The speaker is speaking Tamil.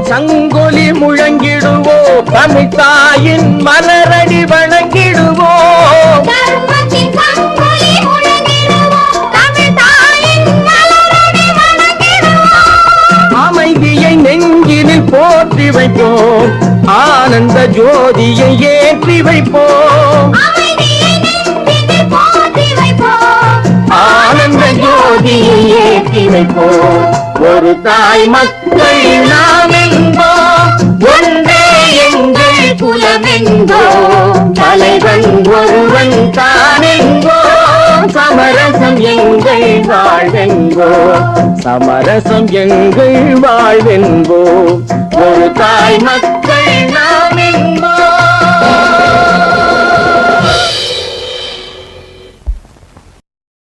சங்கொலி முழங்கிடுவோம், தமிழ் தாயின் மலரடி வணங்கிடுவோம். அமைதியை நெஞ்சினில் போற்றி வைப்போம், ஆனந்த ஜோதியை ஏற்றி வைப்போம். ஆனந்த ஜோதியை ஏற்றி வைப்போம். ஒரு தாய் மக்கள் நாம் என்போம், ஒன்றே எங்கள் குலம் என்போம். தலைவன் ஒருவன் தான் என்போம், சமரசம் எங்கள் வாழ்வென்போம். சமரசம் எங்கள் வாழ்வென்போம். ஒரு தாய் மக்கள்